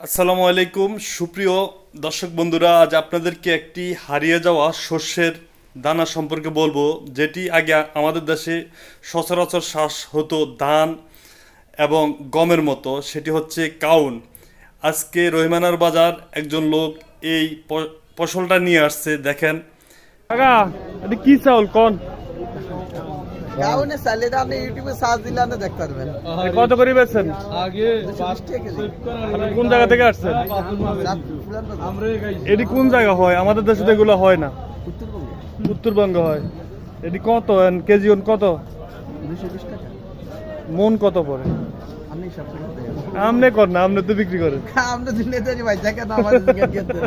আসসালামু আলাইকুম সুপ্রিয় দর্শক বন্ধুরা, আজ আপনাদেরকে একটি হারিয়ে যাওয়া শস্যের দানা সম্পর্কে বলবো, যেটি আগে আমাদের দেশে সচরাচর চাষ হতো ধান এবং গমের মতো। সেটি হচ্ছে কাউন। আজকে রহিমানার বাজার একজন লোক এই ফসলটা নিয়ে আসছে। দেখেন কাকা, এটা কি চাউল কোন? গাউনে চাইলে তো আপনি ইউটিউবে সার্চ দিলে আপনি দেখতে পারবেন। কত করে বেচছেন? আগে 220 টাকা কেজি। আপনি কোন জায়গা থেকে আসছেন? পুরান বাজার। আমরা এটি কোন জায়গা হয়? আমাদের দেশে তো এগুলো হয় না। উত্তরবঙ্গে উত্তরবঙ্গ হয়। এটি কত কেজি কত? 220 টাকা। মন কত পড়ে? আপনি হিসাব করে দেন। আমনে কর না, আমনে তো বিক্রি করেন। আমরা দিনে দেরি ভাই দেখেন আমাদের দিকে গেছে।